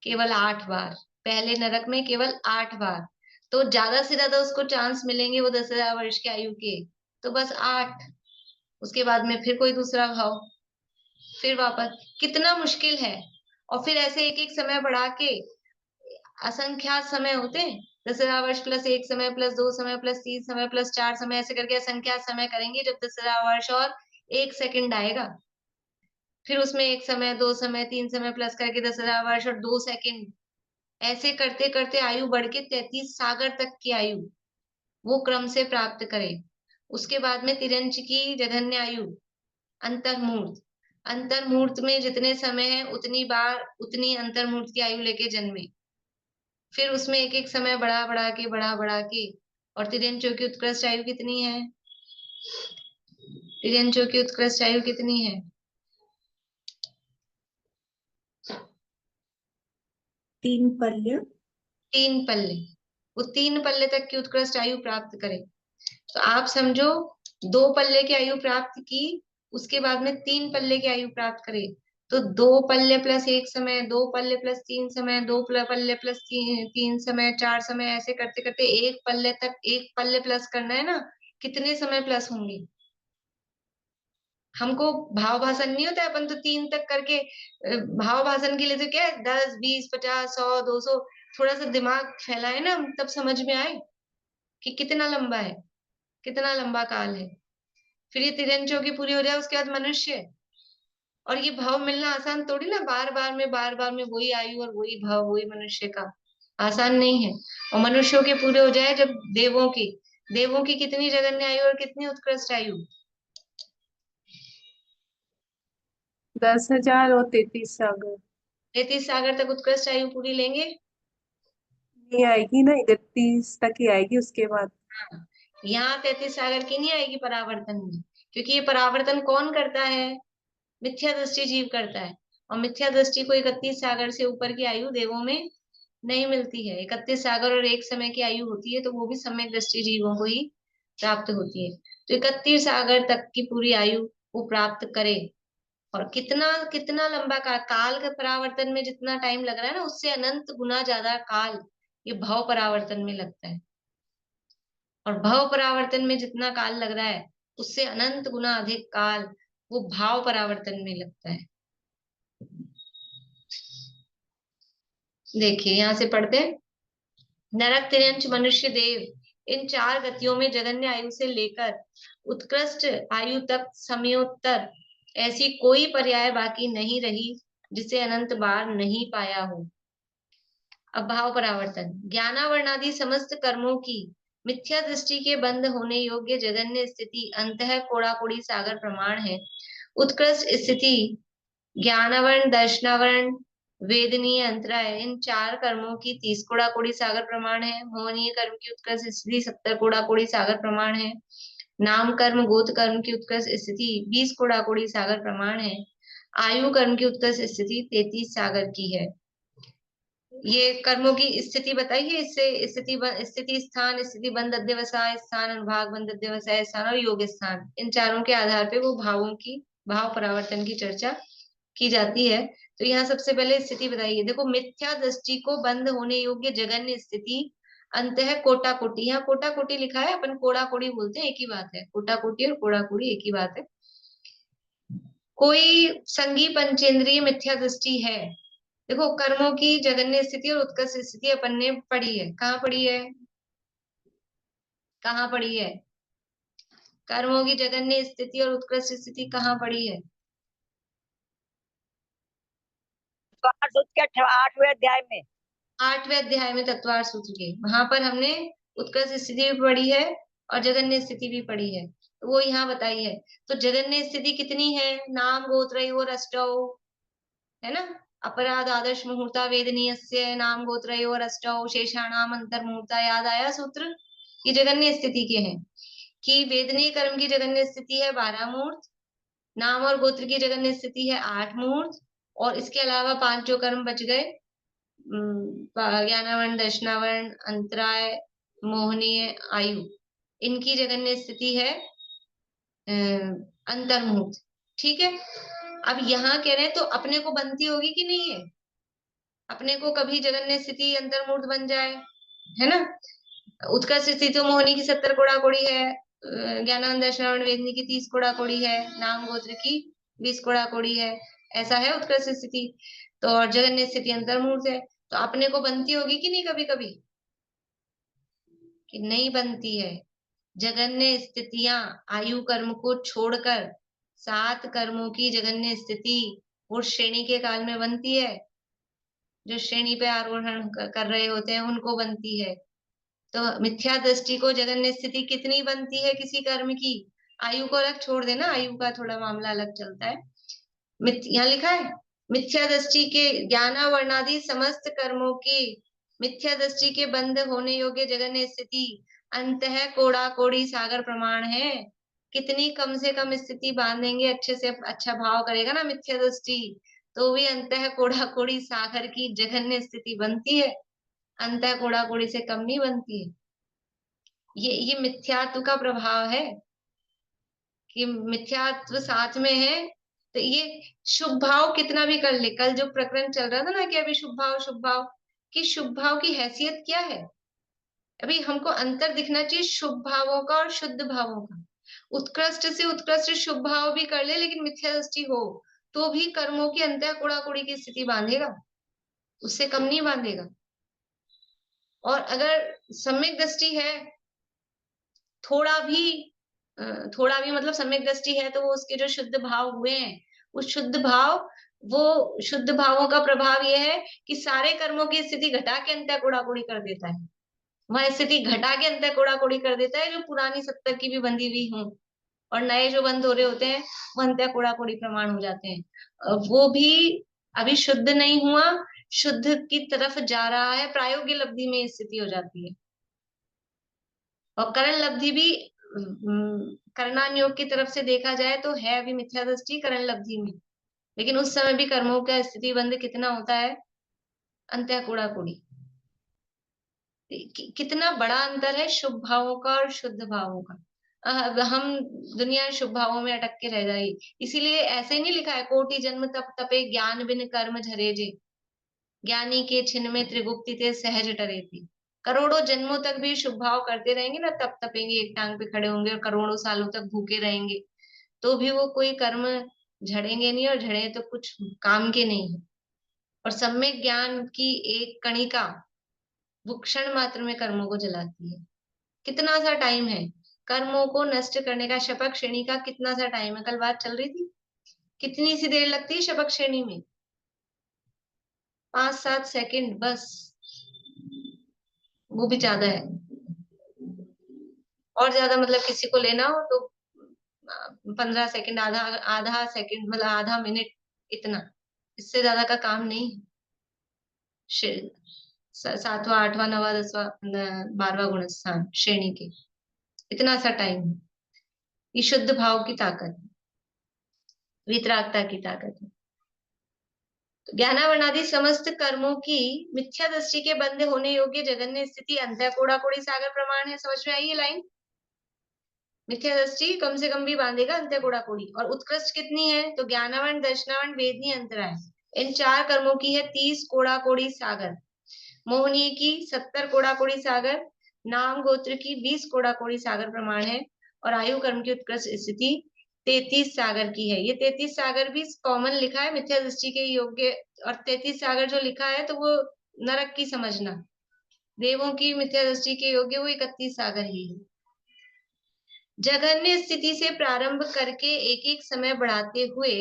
केवल 8 बार। पहले नरक में केवल 8 बार, तो ज्यादा से ज्यादा उसको चांस मिलेंगे वो 10,000 वर्ष की आयु के, तो बस 8। उसके बाद में फिर कोई दूसरा भाव, फिर वापस, कितना मुश्किल है। और फिर ऐसे एक एक समय बढ़ा के असंख्यात समय होते हैं, 10,000 वर्ष प्लस 1 समय प्लस 2 समय प्लस 3 समय प्लस 4 समय, ऐसे करके असंख्यात समय करेंगे जब 10,000 वर्ष और 1 सेकंड आएगा। फिर उसमें 1 समय 2 समय 3 समय प्लस करके 10,000 वर्ष और 2 सेकंड, ऐसे करते करते आयु बढ़ के 33 सागर तक की आयु वो क्रम से प्राप्त करे। उसके बाद में तिरंच की जघन्य आयु अंतर्मूर्त, अंतर्मूर्त में जितने समय है उतनी बार उतनी अंतर्मूर्त की आयु लेके जन्मे। फिर उसमें एक एक समय बढ़ा बढ़ा के, और तिरंचों की उत्कृष्ट आयु कितनी है? तिरंचों की उत्कृष्ट आयु कितनी है? 3 पल्ले। 3 पल्ले। वो 3 पल्ले तक की उत्कृष्ट आयु प्राप्त करे। तो आप समझो, 2 पल्ले की आयु प्राप्त की, उसके बाद में 3 पल्ले की आयु प्राप्त करे, तो 2 पल्ले प्लस 1 समय, 2 पल्ले प्लस 3 समय, 2 पल्ले प्लस 3 समय, 4 समय, ऐसे करते करते 1 पल्ले तक, 1 पल्ले प्लस करना है ना, कितने समय प्लस होंगे? हमको भाव भाषण नहीं होता है, अपन तो 3 तक करके भाव भाषण के लिए तो क्या है, 10 20 50 100 200, थोड़ा सा दिमाग फैलाए ना, तब समझ में आए कि कितना लंबा है, कितना लंबा काल है। फिर ये तिरंचों की पूरी हो जाए, उसके बाद मनुष्य। और ये भाव मिलना आसान थोड़ी ना, बार बार में वही आयु और वही भाव वही मनुष्य का, आसान नहीं है। और मनुष्यों के पूरे हो जाए जब देवों की कितनी जघन्य आयु और कितनी उत्कृष्ट आयु? 10,000 और 33 सागर। 33 सागर तक उत्कृष्ट आयु पूरी लेंगे। नहीं आएगी ना, 31 तक ही आएगी उसके बाद। हाँ, यहाँ 33 सागर की नहीं आएगी परावर्तन में, क्योंकि ये परावर्तन कौन करता है? मिथ्या दृष्टि जीव करता है। और मिथ्या दृष्टि को 31 सागर से ऊपर की आयु देवों में नहीं मिलती है। 31 सागर और 1 समय की आयु होती है, तो वो भी सम्यक दृष्टि जीवों को ही प्राप्त होती है। तो 31 सागर तक की पूरी आयु वो प्राप्त करे। और कितना कितना लंबा काल का परावर्तन में जितना टाइम लग रहा है ना, उससे अनंत गुना ज्यादा काल ये भाव परावर्तन में लगता है। और भाव परावर्तन में जितना काल लग रहा है, उससे अनंत गुना अधिक काल वो भाव परावर्तन में लगता है। देखिए यहाँ से पढ़ते हैं, नरक तिर्यंच मनुष्य देव इन 4 गतियों में जघन्य आयु से लेकर उत्कृष्ट आयु तक समयोत्तर ऐसी कोई पर्याय बाकी नहीं रही जिसे अनंत बार नहीं पाया हो। अब भाव परावर्तन, ज्ञानावरणादि समस्त कर्मों की मिथ्या दृष्टि के बंद होने योग्य जघन्य स्थिति अंतः कोड़ाकोड़ी सागर प्रमाण है। उत्कृष्ट स्थिति ज्ञानावरण, दर्शनावरण, वेदनीय अंतराय, इन 4 कर्मों की 30 कोड़ाकोड़ी सागर प्रमाण है। मोहनीय कर्म की उत्कृष्ट स्थिति 70 कोड़ाकोड़ी सागर प्रमाण है। नाम कर्म गोत्र कर्म की उत्कृष्ट स्थिति 20 कोड़ाकोड़ी सागर प्रमाण है। आयु कर्म की उत्कृष्ट स्थिति 33 सागर की है। ये कर्मों की स्थिति बताइए, इससे स्थिति स्थान, स्थिति बंध अध्यवसाय स्थान, अनुभाग बंध अध्यवसाय स्थान और योग स्थान, इन चारों के आधार पे वो भावों की भाव परावर्तन की चर्चा की जाती है। तो यहाँ सबसे पहले स्थिति बताइए। देखो, मिथ्या दृष्टि को बंद होने योग्य जघन्य स्थिति अंतः कोटा कोटि, यहाँ कोटा कोटि लिखा है, अपन कोड़ा कोड़ी बोलते हैं, एक ही बात है। कोटा कोटि और कोड़ा कोड़ी एक ही बात है। कोई संगी पंचेंद्रिय मिथ्या दृष्टि है। देखो, कर्मों की जगन्य स्थिति और उत्कर्ष स्थिति अपन ने पढ़ी है। कहाँ पढ़ी है? कहाँ पढ़ी है? कर्मों की जगन्य स्थिति और उत्कृष्ट स्थिति कहाँ पढ़ी है? के 8वें अध्याय में। 8वें अध्याय में तत्वार सूत्र के, वहां पर हमने उत्कर्ष स्थिति भी पढ़ी है और जगन्य स्थिति भी पढ़ी है, तो वो यहाँ बताई है। तो जगन्य स्थिति कितनी है? नाम गोत्रयोर अष्टौ, है ना? अपराध आदर्श मुहूर्ता वेदनीयस्य नाम गोत्रयोर अष्टौ शेषाणाम अंतर मुहूर्ता। याद आया सूत्र? ये जगन्य स्थिति के हैं कि वेदनीय कर्म की जगन्य स्थिति है 12 मुहूर्त, नाम और गोत्र की जगन्य स्थिति है 8 मुहूर्त, और इसके अलावा 5 जो कर्म बच गए, ज्ञानावरण, दर्शनावरण, अंतराय, मोहनीय, आयु, इनकी जगन्य स्थिति है अंतर्मुहूर्त। ठीक है। अब यहाँ कह रहे हैं तो अपने को बनती होगी कि नहीं है? अपने को कभी जगन्य स्थिति अंतर्मुहूर्त बन जाए, है ना? उत्कर्ष स्थिति तो मोहनी की 70 कोड़ा कोड़ी है, ज्ञानानंद दर्शनावरण वेदनी की 30 कोड़ा कोड़ी है, नाम गोत्र की 20 कोड़ा कोड़ी है, ऐसा है उत्कर्ष स्थिति। तो और जगन्य स्थिति अंतर्मुहूर्त है, तो अपने को बनती होगी कि नहीं कभी कभी? कि नहीं बनती है। जगन्य स्थितियां आयु कर्म को छोड़कर 7 कर्मों की जगन्य स्थिति उस श्रेणी के काल में बनती है, जो श्रेणी पे आरोहण कर रहे होते हैं उनको बनती है। तो मिथ्या दृष्टि को जगन्य स्थिति कितनी बनती है किसी कर्म की? आयु को अलग छोड़ देना, आयु का थोड़ा मामला अलग चलता है। यहाँ लिखा है मिथ्या दृष्टि के ज्ञानावर्णादि समस्त कर्मों की मिथ्या दृष्टि के बंद होने योग्य जगन्य स्थिति अंतः कोड़ा कोड़ी सागर प्रमाण है। कितनी कम से कम स्थिति बांधेंगे, अच्छे से अच्छा भाव करेगा ना मिथ्या दृष्टि, तो भी अंतः कोड़ा कोड़ी सागर की जगन्य स्थिति बनती है, अंतः कोड़ा कोड़ी से कम नहीं बनती है। ये मिथ्यात्व का प्रभाव है कि मिथ्यात्व साथ में है। तो ये शुभ भाव कितना भी कर ले, कल जो प्रकरण चल रहा था ना कि अभी शुभ भाव कि शुभ भाव की हैसियत क्या है? अभी हमको अंतर दिखना चाहिए शुभ भावों का और शुद्ध भावों का। उत्कृष्ट से उत्कृष्ट शुभ भाव भी कर ले, लेकिन मिथ्या दृष्टि हो तो भी कर्मों की अंतः कोड़ा कोड़ी की स्थिति बांधेगा, उससे कम नहीं बांधेगा। और अगर सम्यक दृष्टि है, थोड़ा भी मतलब सम्यक दृष्टि है, तो वो उसके जो शुद्ध भाव हुए हैं, उस शुद्ध भाव, वो शुद्ध भावों का प्रभाव ये है कि सारे कर्मों की स्थिति घटा के अंतः कोड़ा कोड़ी कर देता है। वह स्थिति घटा के अंतः कोड़ा कोड़ी कर देता है, जो पुरानी 70 की भी बंधी हुई हो और नए जो बंद हो रहे होते हैं वो अंतः कोड़ा कोड़ी प्रमाण हो जाते हैं। वो भी अभी शुद्ध नहीं हुआ, शुद्ध की तरफ जा रहा है, प्रायोगिक लब्धि में स्थिति हो जाती है। और करण लब्धि भी करणान योग की तरफ से देखा जाए तो है अभी मिथ्या दृष्टि करण लब्धि में, लेकिन उस समय भी कर्मों का स्थिति बंध कितना होता है? अंतः कोड़ा कोड़ी। कितना बड़ा अंतर है शुभ भावों का और शुद्ध भावों का। हम दुनिया शुभ भावों में अटक के रह जाए, इसीलिए ऐसे ही नहीं लिखा है कोटि जन्म तप तपे ज्ञान बिन कर्म झरे जे, ज्ञानी के छिन में त्रिगुप्ति ते सहज डरे थे। करोड़ों जन्मों तक भी शुभ भाव करते रहेंगे ना, तप तपेंगे, एक टांग पे खड़े होंगे और करोड़ों सालों तक भूखे रहेंगे, तो भी वो कोई कर्म झड़ेंगे नहीं, और झड़े तो कुछ काम के नहीं है। और सम्यक ज्ञान की एक कणिका वो क्षण मात्र में कर्मों को जलाती है। कितना सा टाइम है कर्मों को नष्ट करने का? शपथ श्रेणी का कितना सा टाइम है? कल बात चल रही थी, कितनी सी देर लगती है शपथ श्रेणी में? 5-7 सेकंड बस, वो भी ज्यादा है। और ज्यादा मतलब किसी को लेना हो तो 15 सेकंड, आधा सेकंड, मतलब आधा मिनट, इतना, इससे ज्यादा का काम नहीं है। 7वां 8वां 9वां 10वां 12वां गुणस्थान श्रेणी के, इतना सा टाइम है। ये शुद्ध भाव की ताकत है, वितरागता की ताकत है। तो ज्ञानावर्णादि समस्त कर्मों की मिथ्या दृष्टि के बंद होने योग्य जगन्य स्थिति अंतः कोड़ा कोड़ी सागर प्रमाण है। समझ में आई ये लाइन? मिथ्या दृष्टि कम से कम भी बांधेगा अंत्य कोड़ा कोड़ी। और उत्कृष्ट कितनी है? तो ज्ञानावरण, दर्शनावरण, वेदनी, अंतराय, इन 4 कर्मों की है 30 कोड़ा कोड़ी सागर। मोहनीय की 70 कोड़ा कोड़ी सागर, नाम गोत्र की 20 कोड़ा कोड़ी सागर प्रमाण है। और आयु कर्म की उत्कृष्ट स्थिति 33 सागर की है। ये 33 सागर भी कॉमन लिखा है, मिथ्या दृष्टि के योग्य, और 33 सागर जो लिखा है तो वो नरक की समझना, देवों की मिथ्या दृष्टि के योग्य वो 31 सागर ही है। जघन्य स्थिति से प्रारंभ करके एक एक समय बढ़ाते हुए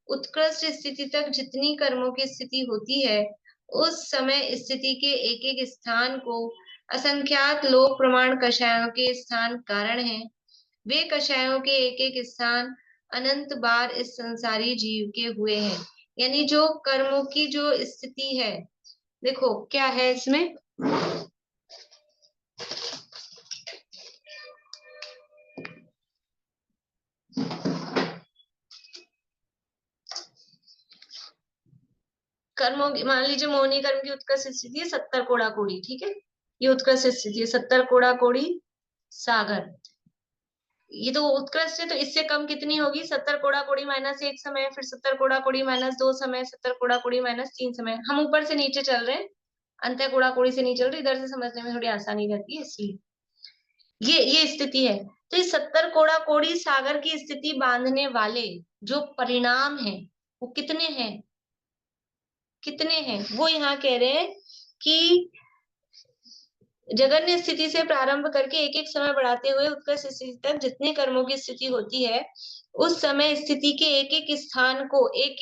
उत्कृष्ट स्थिति तक जितनी कर्मों की स्थिति होती है, उस समय स्थिति के एक एक स्थान को असंख्यात लोक प्रमाण कषायों के स्थान कारण हैं। वे कषायों के एक एक स्थान अनंत बार इस संसारी जीव के हुए हैं। यानी जो कर्मों की जो स्थिति है, देखो क्या है इसमें, कर्मों की, मान लीजिए मोहिनी कर्म की उत्कृष्ट स्थिति है 70 कोड़ा कोड़ी, ठीक है, ये उत्कृष्ट स्थिति है 70 कोड़ा कोड़ी सागर, ये तो उत्कृष्ट है, तो इससे कम कितनी होगी, 70 कोड़ा कोड़ी माइनस 1 समय, फिर 70 कोड़ा कोड़ी माइनस 2 समय, 70 कोड़ा कोड़ी माइनस 3 समय। हम ऊपर से नीचे चल रहे हैं, अंत कोड़ा कोड़ी से नहीं चल रहे, इधर से समझने में थोड़ी आसानी रहती है, इसलिए ये स्थिति है। तो इस 70 कोड़ा कोड़ी सागर की स्थिति बांधने वाले जो परिणाम है वो कितने हैं, कितने हैं, वो यहाँ कह रहे हैं कि जघन्य स्थिति से प्रारंभ करके एक एक समय बढ़ाते हुए उत्कृष्ट स्थिति तक जितने कर्मों की स्थिति होती है, उस समय स्थिति के एक एक स्थान को, एक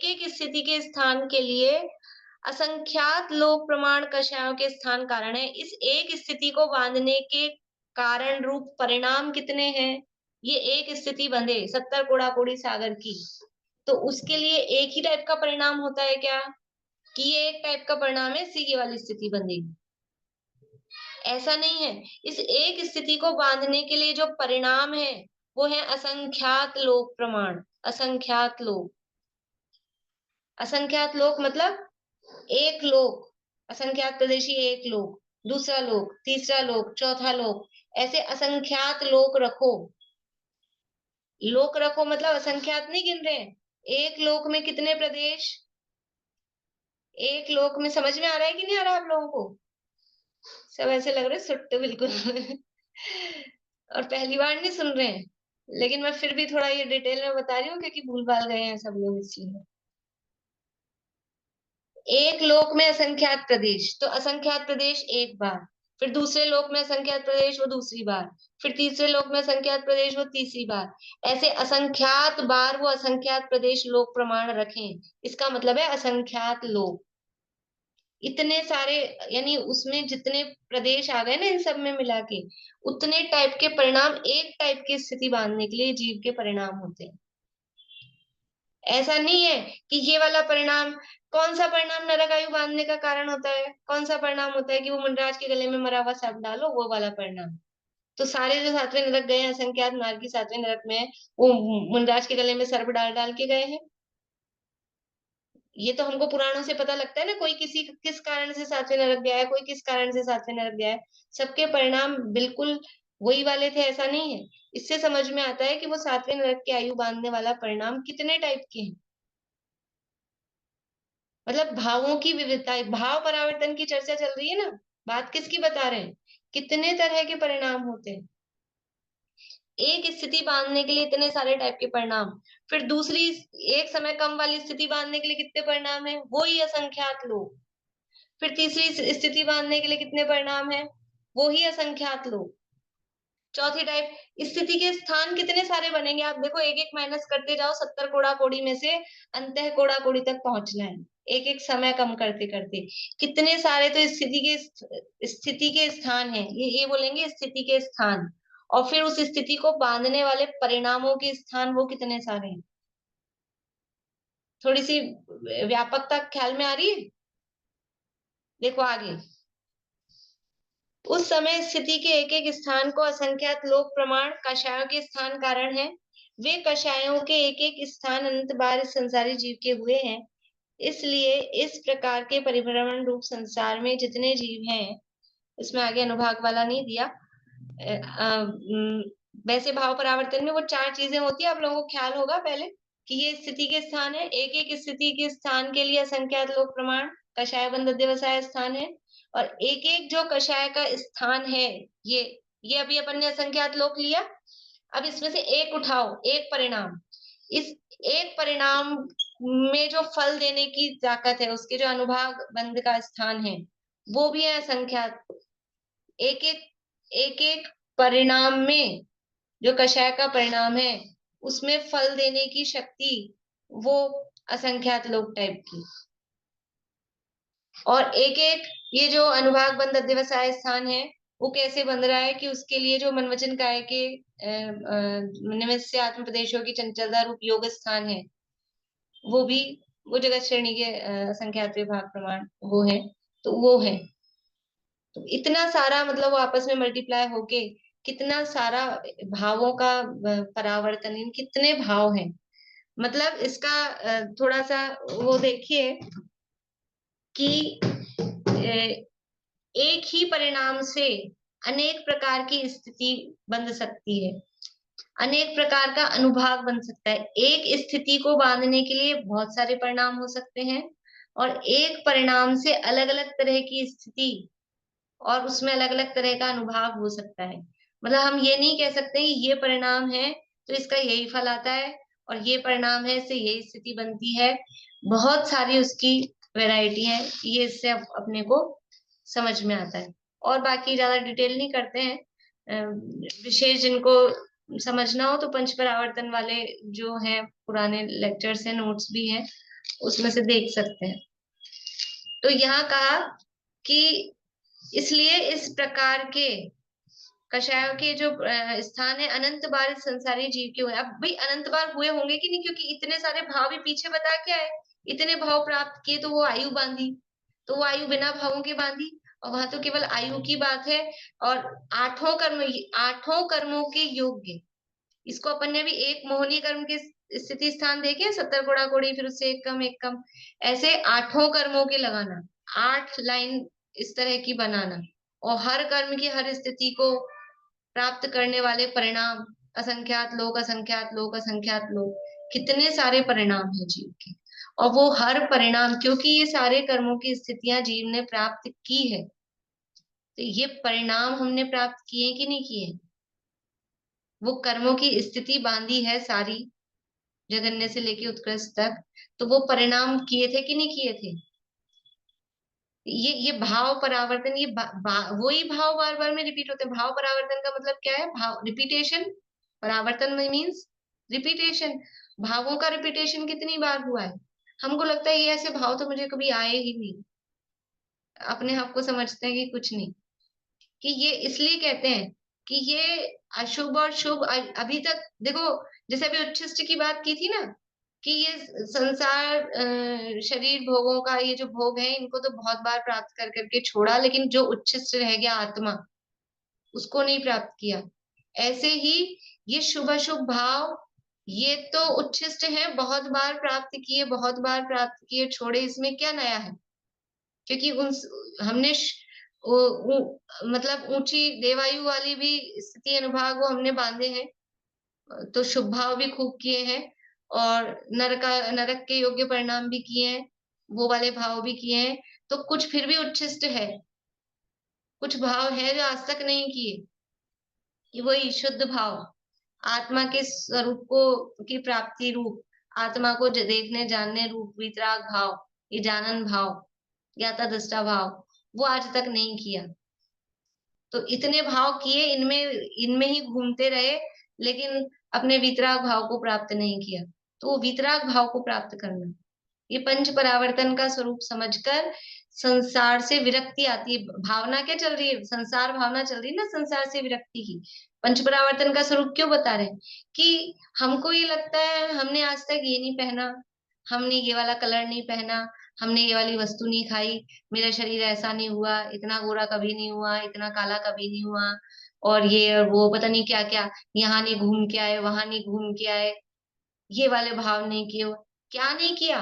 एक स्थिति के स्थान के लिए असंख्यात लोक प्रमाण कषायों के स्थान कारण है। इस एक स्थिति को बांधने के कारण रूप परिणाम कितने हैं, ये एक स्थिति बंधे 70 कोड़ा कोड़ी सागर की, तो उसके लिए एक ही टाइप का परिणाम होता है क्या, कि ये एक टाइप का परिणाम है, इससे ये वाली स्थिति बंधेगी, ऐसा नहीं है। इस एक स्थिति को बांधने के लिए जो परिणाम है वो है असंख्यात लोक प्रमाण। असंख्यात लोक, असंख्यात लोक मतलब एक लोक, असंख्यात प्रदेशी एक लोक, दूसरा लोक, तीसरा लोक, चौथा लोक, ऐसे असंख्यात लोक रखो। लोक रखो मतलब असंख्यात नहीं गिन रहे हैं, एक लोक में कितने प्रदेश, एक लोक में, समझ में आ रहा है कि नहीं आ रहा आप लोगों को, सब ऐसे लग रहे सुट्टे बिल्कुल और पहली बार नहीं सुन रहे हैं, लेकिन मैं फिर भी थोड़ा ये डिटेल में बता रही हूँ क्योंकि भूल भाल गए हैं सब लोग, इसलिए। एक लोक में असंख्यात प्रदेश, तो असंख्यात प्रदेश एक बार, फिर दूसरे लोक में असंख्यात प्रदेश वो दूसरी बार, फिर तीसरे लोक में असंख्यात प्रदेश वो तीसरी बार, ऐसे असंख्यात बार वो असंख्यात प्रदेश लोक प्रमाण रखें, इसका मतलब है असंख्यात लोक। इतने सारे, यानी उसमें जितने प्रदेश आ गए ना इन सब में मिला के, उतने टाइप के परिणाम एक टाइप की स्थिति बांधने के लिए जीव के परिणाम होते हैं। ऐसा नहीं है कि ये वाला परिणाम, कौन सा परिणाम नरक आयु बांधने का कारण होता है, कौन सा परिणाम होता है कि वो मुंडराज के गले में मरा हुआ सांप डालो, वो वाला परिणाम। तो सारे जो 7वें नरक गए हैं, असंख्यात नार की 7वें नरक में है, वो मुंडराज के गले में सर्प डाल डाल के गए हैं। ये तो हमको पुराणों से पता लगता है ना, कोई किसी किस कारण से 7वें नरक गया है, कोई किस कारण से 7वें नरक गया है, सबके परिणाम बिल्कुल वही वाले थे, ऐसा नहीं है। इससे समझ में आता है कि वो 7वें नरक की आयु बांधने वाला परिणाम कितने टाइप के हैं, मतलब भावों की विविधता, भाव परावर्तन की चर्चा चल रही है ना, बात किसकी बता रहे हैं, कितने तरह के परिणाम होते हैं, एक स्थिति बांधने के लिए इतने सारे टाइप के परिणाम, फिर दूसरी एक समय कम वाली स्थिति बांधने के लिए कितने परिणाम है, वो ही असंख्यात लोग, फिर तीसरी स्थिति बांधने के लिए कितने परिणाम है, वो ही असंख्यात लोग, चौथी टाइप स्थिति के स्थान कितने सारे बनेंगे, आप देखो एक एक माइनस करते जाओ, 70 कोड़ा कोड़ी में से अंतः कोड़ा कोड़ी तक पहुंचना है, एक एक समय कम करते करते कितने सारे, तो स्थिति के स्थान है, ये बोलेंगे स्थिति के स्थान, और फिर उस स्थिति को बांधने वाले परिणामों के स्थान वो कितने सारे हैं। थोड़ी सी व्यापकता ख्याल में आ रही है, देखो आगे। उस समय स्थिति के एक एक स्थान को असंख्यात लोक प्रमाण कषायों के स्थान कारण है, वे कषायों के एक एक स्थान अनंत बार इस संसारी जीव के हुए हैं। इसलिए इस प्रकार के परिभ्रमण रूप संसार में जितने जीव हैं, इसमें आगे अनुभाग वाला नहीं दिया, वैसे भाव परावर्तन में वो 4 चीजें होती है, आप लोगों को ख्याल होगा पहले कि ये स्थिति के स्थान है, एक एक स्थिति के स्थान के लिए असंख्यात लोक प्रमाण कषाय बंध व्यवसाय स्थान है, और एक एक जो कषाय का स्थान है, ये अभी अपन ने असंख्यात लोक लिया, अब इसमें से एक उठाओ, एक परिणाम, इस एक परिणाम में जो फल देने की ताकत है, उसके जो अनुभाग बंध का स्थान है, वो भी है असंख्यात। एक एक परिणाम में, जो कषाय का परिणाम है, उसमें फल देने की शक्ति वो असंख्यात लोक टाइप की। और एक एक ये जो अनुभाग बंध अध्यवसाय स्थान है, वो कैसे बन रहा है कि उसके लिए जो मनवचन काय के निमित्त आत्म प्रदेशों की चंचलता रूप योग स्थान है, वो भी वो जगत श्रेणी के असंख्यात विभाग प्रमाण वो है, तो वो है। तो इतना सारा मतलब वो आपस में मल्टीप्लाई होके कितना सारा भावों का परावर्तन, इन कितने भाव हैं। मतलब इसका थोड़ा सा वो देखिए कि एक ही परिणाम से अनेक प्रकार की स्थिति बन सकती है, अनेक प्रकार का अनुभाग बन सकता है। एक स्थिति को बांधने के लिए बहुत सारे परिणाम हो सकते हैं, और एक परिणाम से अलग अलग तरह की स्थिति और उसमें अलग अलग तरह का अनुभाग हो सकता है। मतलब हम ये नहीं कह सकते कि ये परिणाम है तो इसका यही फल आता है, और ये परिणाम है इससे यही स्थिति बनती है। बहुत सारी उसकी वैरायटी है, ये इससे अपने को समझ में आता है। और बाकी ज्यादा डिटेल नहीं करते हैं। विशेष जिनको समझना हो तो पंच परावर्तन वाले जो है पुराने लेक्चर्स हैं, नोट्स भी हैं, उसमें से देख सकते हैं। तो यहाँ कहा कि इसलिए इस प्रकार के कषायों के जो स्थान है अनंत बार इस संसारी जीव के हुए। अब भाई अनंत बार हुए होंगे कि नहीं, क्योंकि इतने सारे भाव भी पीछे बता क्या है, इतने भाव प्राप्त किए तो वो आयु बांधी, तो वो आयु बिना भावों के बांधी, और वहां तो केवल आयु की बात है। और आठों कर्मों के योग्य, इसको अपन ने भी एक मोहनी कर्म के स्थिति स्थान देखे, 70 कोड़ा कोड़ी, फिर उससे एक कम, ऐसे आठों कर्मों के लगाना, 8 लाइन इस तरह की बनाना, और हर कर्म की हर स्थिति को प्राप्त करने वाले परिणाम, असंख्यात लोक असंख्यात लोक असंख्यात लोक, कितने सारे परिणाम हैं जीव के। और वो हर परिणाम, क्योंकि ये सारे कर्मों की स्थितियां जीव ने प्राप्त की है, तो ये परिणाम हमने प्राप्त किए कि नहीं किए। वो कर्मों की स्थिति बांधी है सारी, जगन्य से लेके उत्कृष्ट तक, तो वो परिणाम किए थे कि नहीं किए थे। ये भाव परावर्तन, ये वही भाव बार बार में रिपीट होते हैं। भाव परावर्तन का मतलब क्या है, भाव रिपीटेशन, परावर्तन में मीन्स रिपीटेशन। भावों का रिपीटेशन कितनी बार हुआ है, हमको लगता है ये ऐसे भाव तो मुझे कभी आए ही नहीं, अपने आप को समझते हैं कि कुछ नहीं, कि ये इसलिए कहते हैं कि ये अशुभ और शुभ। अभी तक देखो, जैसे अभी उच्छिष्ट की बात की थी ना, कि ये संसार शरीर भोगों का ये जो भोग है, इनको तो बहुत बार प्राप्त कर करके छोड़ा, लेकिन जो उच्छिष्ट रह गया आत्मा, उसको नहीं प्राप्त किया। ऐसे ही ये शुभ अशुभ भाव, ये तो उच्छिष्ट है, बहुत बार प्राप्त किए, बहुत बार प्राप्त किए, छोड़े, इसमें क्या नया है। क्योंकि हमने मतलब ऊंची देवायु वाली भी स्थिति अनुभाग वो हमने बांधे हैं, तो शुभ भाव भी खूब किए हैं, और नरक के योग्य परिणाम भी किए हैं, वो वाले भाव भी किए हैं। तो कुछ फिर भी उच्छिष्ट है, कुछ भाव है जो आज तक नहीं किए, कि वही शुद्ध भाव, आत्मा के स्वरूप को की प्राप्ति रूप, आत्मा को देखने जानने रूप वितराग भाव, ये जानन भाव, ज्ञाता दृष्टा भाव, वो आज तक नहीं किया। तो इतने भाव किए, इनमें ही घूमते रहे, लेकिन अपने वितराग भाव को प्राप्त नहीं किया। तो वो वितराग भाव को प्राप्त करना, ये पंच परावर्तन का स्वरूप समझकर संसार से विरक्ति आती है। भावना क्या चल रही है, संसार भावना चल रही है ना, संसार से विरक्ति की। पंच परावर्तन का स्वरूप क्यों बता रहे हैं, कि हमको ये लगता है हमने आज तक ये नहीं पहना, हमने ये वाला कलर नहीं पहना, हमने ये वाली वस्तु नहीं खाई, मेरा शरीर ऐसा नहीं हुआ, इतना गोरा कभी नहीं हुआ, इतना काला कभी नहीं हुआ, और ये और वो पता नहीं क्या क्या, यहाँ नहीं घूम के आए, वहां नहीं घूम के आए, ये वाले भाव नहीं किए। क्या नहीं किया,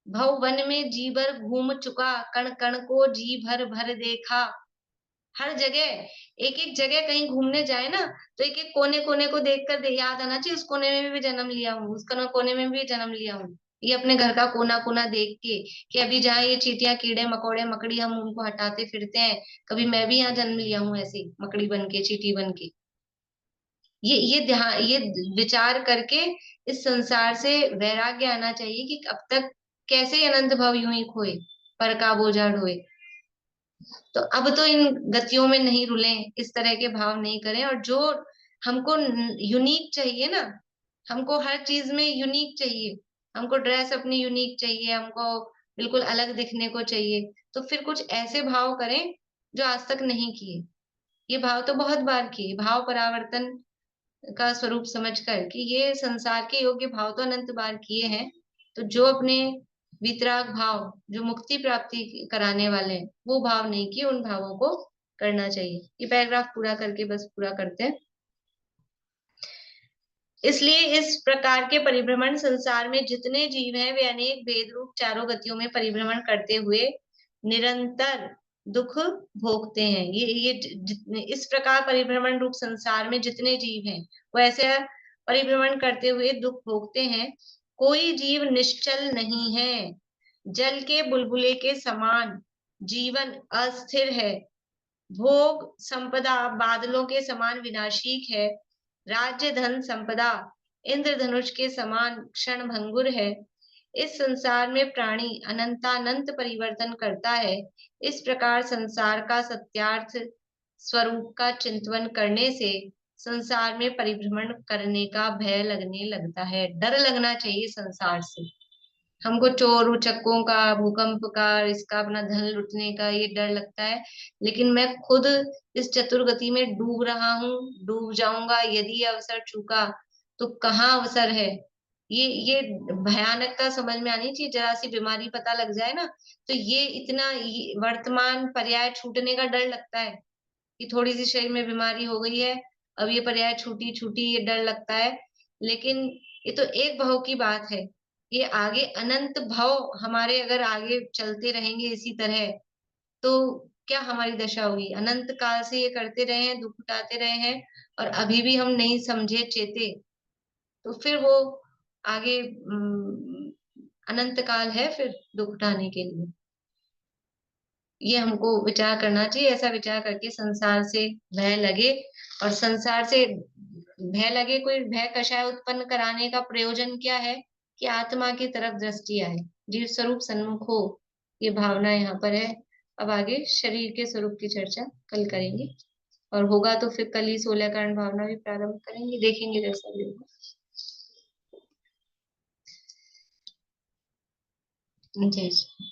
भव वन में जी भर घूम चुका, कण कण को जी भर भर देखा। हर जगह, एक एक जगह कहीं घूमने जाए ना, तो एक एक कोने कोने को देख कर याद आना चाहिए, उस कोने में भी जन्म लिया हूँ, उस कोने में भी जन्म लिया हूँ। ये अपने घर का कोना कोना देख के, कि अभी जहाँ ये चींटियां कीड़े मकोड़े मकड़ी हम उनको हटाते फिरते हैं, कभी मैं भी यहाँ जन्म लिया हूँ ऐसे मकड़ी बन के, चींटी बन के। ये ध्यान, ये विचार करके इस संसार से वैराग्य आना चाहिए कि अब तक कैसे अनंत भव यूं ही खोए, पर का बोझा ढोए। तो अब तो इन गतियों में नहीं रुले, इस तरह के भाव नहीं करें। और जो हमको यूनिक चाहिए ना, हमको हर चीज में यूनिक चाहिए, हमको ड्रेस अपनी यूनिक चाहिए, हमको बिल्कुल अलग दिखने को चाहिए, तो फिर कुछ ऐसे भाव करें जो आज तक नहीं किए। ये भाव तो बहुत बार किए, भाव परावर्तन का स्वरूप समझकर कि ये संसार के योग्य भाव तो अनंत बार किए हैं। तो जो अपने वितराग भाव, जो मुक्ति प्राप्ति कराने वाले हैं, वो भाव नहीं किए, उन भावों को करना चाहिए। ये पैराग्राफ पूरा करके बस पूरा करते हैं। इसलिए इस प्रकार के परिभ्रमण संसार में जितने जीव हैं वे अनेक भेद रूप चारों गतियों में परिभ्रमण करते हुए निरंतर दुख भोगते हैं। ये जितने इस प्रकार परिभ्रमण रूप संसार में जितने जीव हैं वो ऐसे परिभ्रमण करते हुए दुख भोगते हैं। कोई जीव निश्चल नहीं है, जल के बुलबुले के समान जीवन अस्थिर है, भोग संपदा बादलों के समान विनाशी है, राज्य धन संपदा इंद्रधनुष के समान क्षण भंगुर है। इस संसार में प्राणी अनंतानंत परिवर्तन करता है। इस प्रकार संसार का सत्यार्थ स्वरूप का चिंतन करने से संसार में परिभ्रमण करने का भय लगने लगता है। डर लगना चाहिए संसार से। हमको चोर उचक्कों का, भूकंप का, इसका अपना धन लुटने का ये डर लगता है, लेकिन मैं खुद इस चतुर्गति में डूब रहा हूँ, डूब जाऊंगा यदि अवसर चूका तो कहाँ अवसर है। ये भयानकता समझ में आनी चाहिए। जरा सी बीमारी पता लग जाए ना, तो ये इतना वर्तमान पर्याय छूटने का डर लगता है कि थोड़ी सी शरीर में बीमारी हो गई है, अब ये पर्याय छूटी छूटी, ये डर लगता है। लेकिन ये तो एक भव की बात है, ये आगे अनंत भव हमारे अगर आगे चलते रहेंगे इसी तरह, तो क्या हमारी दशा होगी। अनंत काल से ये करते रहे हैं, दुख उठाते रहे हैं, और अभी भी हम नहीं समझे चेते, तो फिर वो आगे अनंत काल है फिर दुख उठाने के लिए। ये हमको विचार करना चाहिए। ऐसा विचार करके संसार से भय लगे, और संसार से भय लगे, कोई भय कषाय उत्पन्न कराने का प्रयोजन क्या है कि आत्मा की तरफ दृष्टि आए, जीव स्वरूप सन्मुख हो, ये भावना यहाँ पर है। अब आगे शरीर के स्वरूप की चर्चा कल करेंगे, और होगा तो फिर कल ही 16 कारण भावना भी प्रारंभ करेंगे, देखेंगे जैसा भी होगा। जय श्री